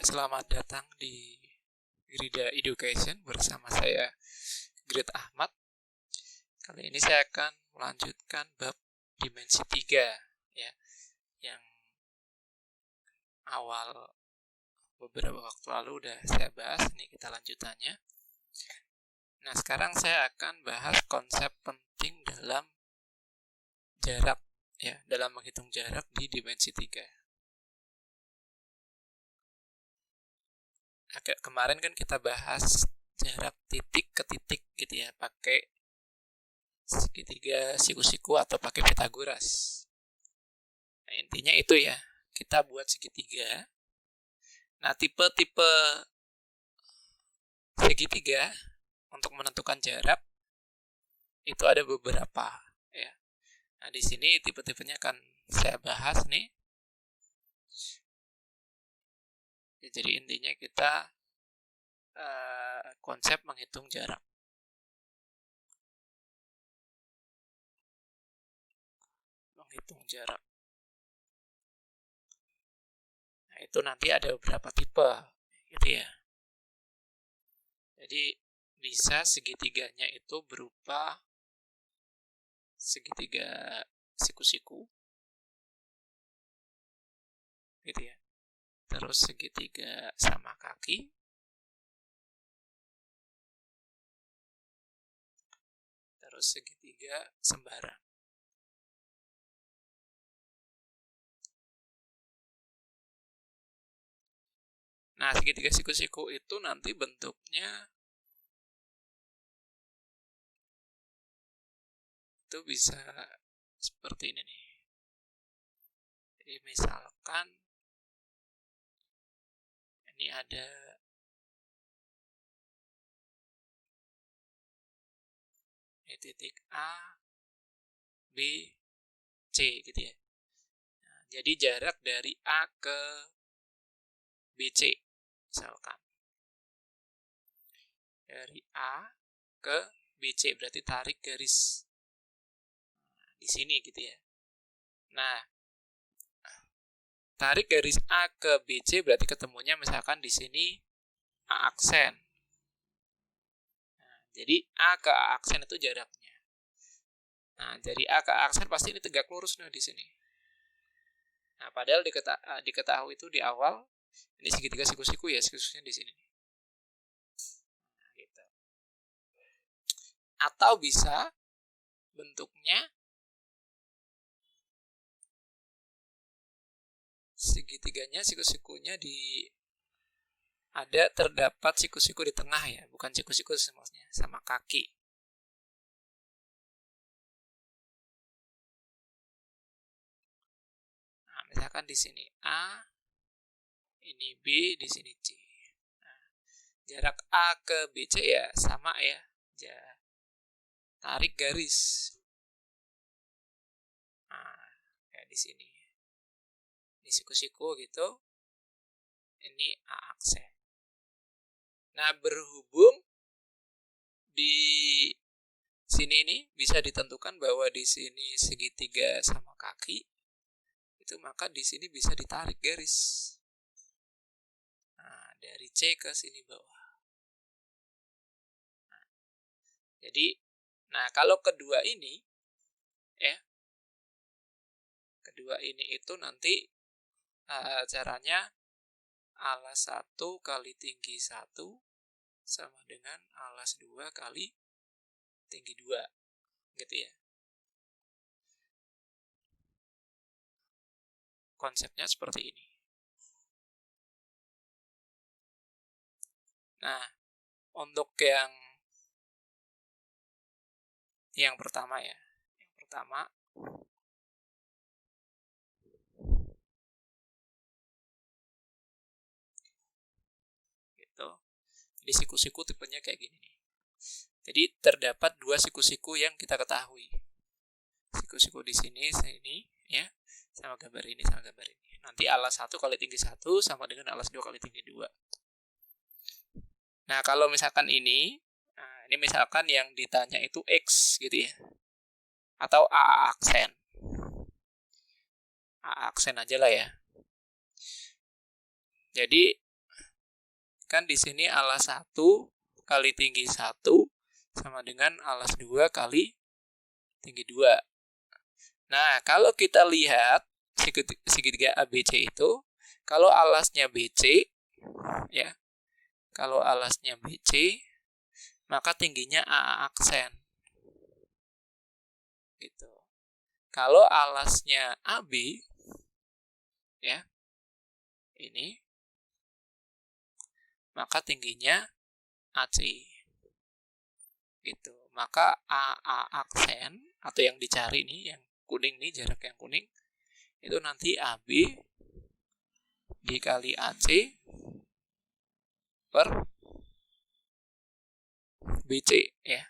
Ya, selamat datang di Grida Education bersama saya Grid Ahmad. Kali ini saya akan melanjutkan bab dimensi 3 ya, yang awal beberapa waktu lalu udah saya bahas. Ini kita lanjutannya. Nah, sekarang saya akan bahas konsep penting dalam jarak ya, dalam menghitung jarak di dimensi 3. Kemarin kan kita bahas jarak titik ke titik gitu ya, pakai segitiga siku-siku atau pakai Pythagoras. Nah, intinya itu ya, kita buat segitiga. Nah, tipe-tipe segitiga untuk menentukan jarak itu ada beberapa ya. Nah, di sini tipe-tipenya akan saya bahas nih. Ya, jadi intinya kita konsep menghitung jarak. Menghitung jarak. Nah, itu nanti ada beberapa tipe gitu ya. Jadi bisa segitiganya itu berupa segitiga siku-siku gitu ya. Terus segitiga sama kaki. Terus segitiga sembarang. Nah, segitiga siku-siku itu nanti bentuknya itu bisa seperti ini nih. Jadi misalkan ini ada titik A, B, C gitu ya. Nah, jadi jarak dari A ke BC misalkan. Dari A ke BC berarti tarik garis di sini gitu ya. Nah, tarik garis A ke BC berarti ketemunya misalkan di sini A aksen. Nah, jadi A ke A aksen itu jaraknya. Nah, dari A ke A aksen pasti ini tegak lurus nih di sini. Nah, padahal diketahui itu di awal ini segitiga siku-siku ya, siku-sikunya di sini. Nah, gitu. Atau bisa bentuknya segitiganya siku-sikunya ada terdapat siku-siku di tengah ya, bukan siku-siku semuanya, sama kaki. Nah, misalkan di sini A, ini B, di sini C. Nah, jarak A ke BC ya sama ya. Tarik garis. Nah, kayak di sini. Ini siku-siku gitu. Ini A aksen. Nah, berhubung di sini ini bisa ditentukan bahwa di sini segitiga sama kaki, itu maka di sini bisa ditarik garis. Nah, dari C ke sini bawah. Nah, jadi, kalau kedua ini, ya, kedua ini itu nanti caranya alas 1 kali tinggi 1 sama dengan alas 2 kali tinggi 2 gitu ya. Konsepnya seperti ini. Nah, untuk yang pertama ya. Yang pertama gitu. Jadi siku-siku tipenya kayak gini nih. Jadi terdapat dua siku-siku yang kita ketahui. Siku-siku di sini ya, sama gambar ini sama gambar ini. Nanti alas 1 kali tinggi 1 sama dengan alas 2 kali tinggi 2. Nah, kalau misalkan ini misalkan yang ditanya itu X gitu ya. Atau A aksen. A aksen aja lah ya. Jadi Kan di sini alas 1 kali tinggi 1 sama dengan alas 2 kali tinggi 2. Nah, kalau kita lihat segitiga ABC itu, kalau alasnya BC, ya, kalau alasnya BC, maka tingginya AA aksen. Gitu. Kalau alasnya AB, ya, ini, maka tingginya AC. Gitu. Maka AA aksen, atau yang dicari nih, yang kuning nih, jarak yang kuning, itu nanti AB dikali AC per BC, ya.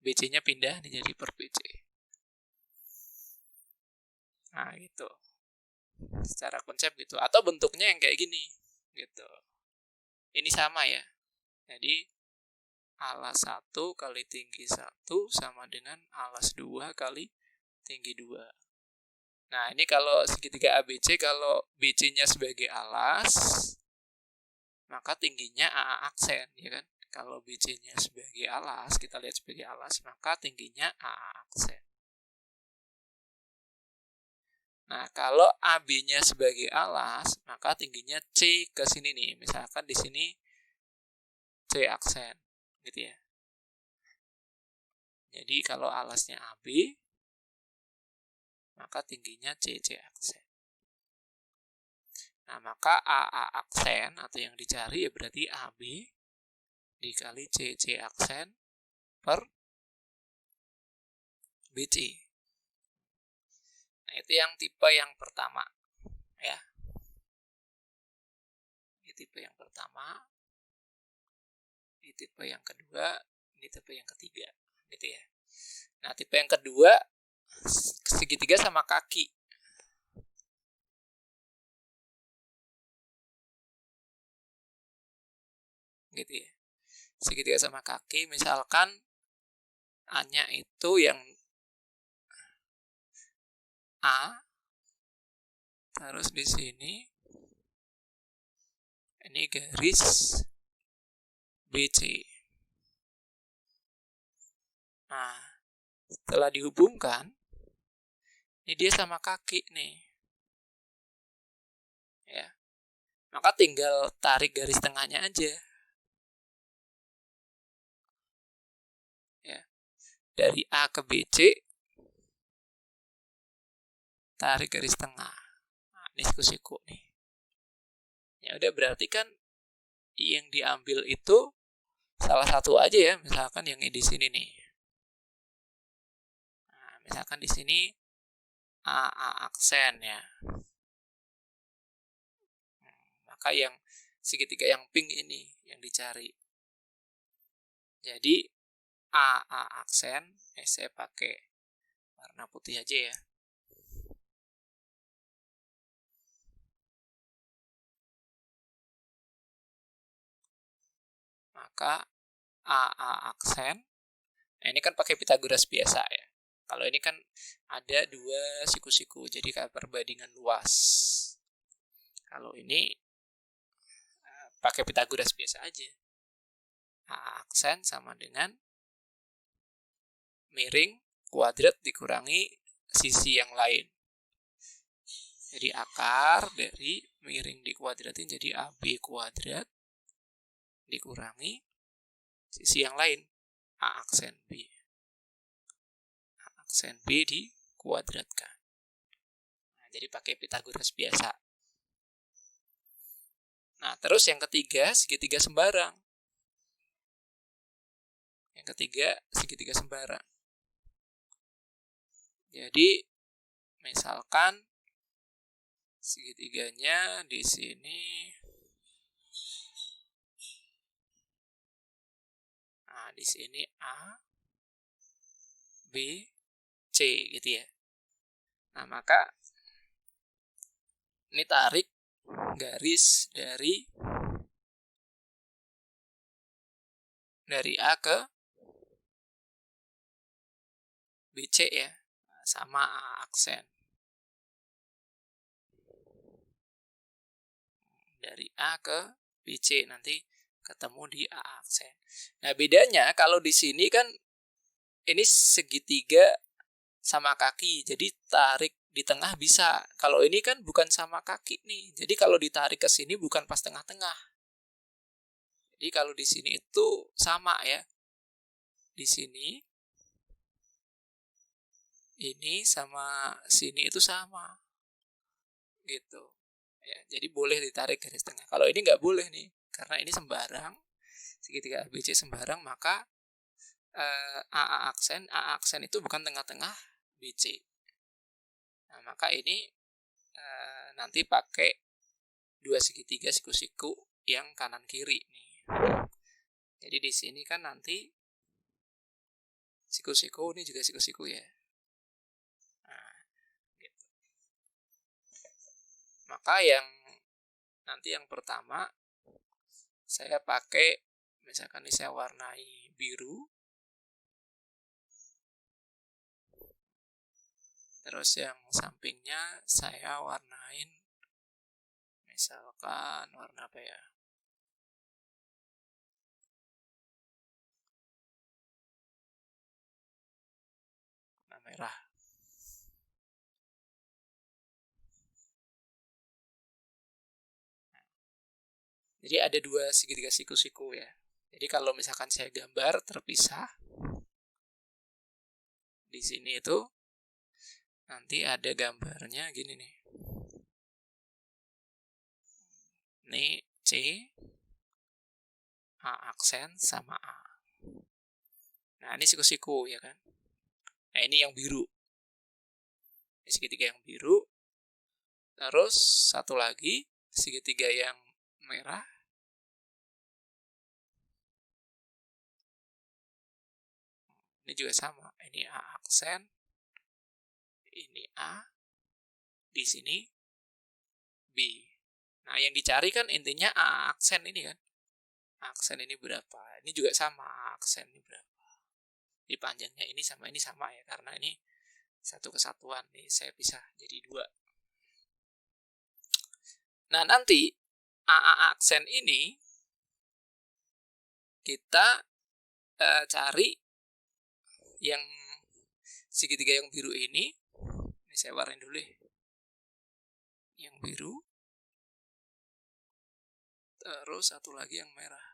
BC-nya pindah nih jadi per BC. Nah, gitu. Secara konsep gitu. Atau bentuknya yang kayak gini, gitu. Ini sama ya. Jadi alas 1 kali tinggi 1 sama dengan alas 2 kali tinggi 2. Nah, ini kalau segitiga ABC, kalau BC-nya sebagai alas, maka tingginya AA aksen, ya kan? Kalau BC-nya sebagai alas, kita lihat sebagai alas, maka tingginya AA aksen. Nah, kalau AB-nya sebagai alas, maka tingginya C ke sini nih. Misalkan di sini C aksen, gitu ya. Jadi kalau alasnya AB, maka tingginya CC aksen. Nah, maka AA aksen atau yang dicari ya berarti AB dikali CC aksen per BC. Nah, itu yang tipe yang pertama, ya. Ini tipe yang pertama, ini tipe yang kedua, ini tipe yang ketiga, gitu ya. Nah, tipe yang kedua segitiga sama kaki. Gitu ya. Segitiga sama kaki, misalkan A-nya itu yang A, terus di sini ini garis BC. Nah, setelah dihubungkan, ini dia sama kaki nih. Ya. Maka tinggal tarik garis tengahnya aja. Ya. Dari A ke BC, tarik garis tengah. Nah, ini siku-siku nih. Ya udah, berarti kan yang diambil itu salah satu aja ya, misalkan yang di sini nih. Nah, misalkan di sini AA aksen ya. Maka yang segitiga yang pink ini yang dicari. Jadi AA aksen, saya pakai warna putih aja ya. Maka AA aksen, nah ini kan pakai Pythagoras biasa ya. Kalau ini kan ada dua siku-siku, jadi kayak perbandingan luas. Kalau ini pakai Pythagoras biasa aja. AA aksen sama dengan miring kuadrat dikurangi sisi yang lain. Jadi akar dari miring dikuadratin jadi AB kuadrat dikurangi sisi yang lain, A aksen B. A aksen B dikuadratkan. Nah, jadi pakai Pythagoras biasa. Nah, terus yang ketiga, segitiga sembarang. Yang ketiga, segitiga sembarang. Jadi, misalkan segitiganya di sini. Nah, di sini A, B, C gitu ya. Nah, maka ini tarik garis dari A ke BC ya, sama A aksen. Dari A ke BC, nanti ketemu di A aksen. Nah, bedanya kalau di sini kan ini segitiga sama kaki, jadi tarik di tengah bisa. Kalau ini kan bukan sama kaki nih, jadi kalau ditarik ke sini bukan pas tengah-tengah. Jadi kalau di sini itu sama ya. Di sini ini sama sini itu sama. Gitu. Ya, jadi boleh ditarik garis tengah. Kalau ini nggak boleh nih, karena ini sembarang. Segitiga ABC sembarang, maka A aksen itu bukan tengah-tengah BC. Nah, maka ini nanti pakai dua segitiga siku-siku yang kanan kiri nih. Jadi di sini kan nanti siku-siku, ini juga siku-siku ya. Nah, gitu. Maka nanti yang pertama saya pakai, misalkan ini saya warnai biru. Terus yang sampingnya saya warnain, misalkan warna apa ya? Warna merah. Jadi ada dua segitiga siku-siku ya. Jadi kalau misalkan saya gambar terpisah, di sini itu nanti ada gambarnya gini nih. Ini C, A aksen sama A. Nah, ini siku-siku ya kan. Nah, ini yang biru. Ini segitiga yang biru. Terus satu lagi segitiga yang merah. Ini juga sama. Ini A aksen. Ini A. Di sini B. Nah, yang dicari kan intinya A aksen ini kan. A aksen ini berapa? Ini juga sama, A aksen ini berapa? Di panjangnya ini sama ya, karena ini satu kesatuan. Nih saya pisah jadi dua. Nah, nanti A aksen ini kita cari yang segitiga yang biru ini. Ini saya warnain dulu ya. Yang biru. Terus satu lagi yang merah.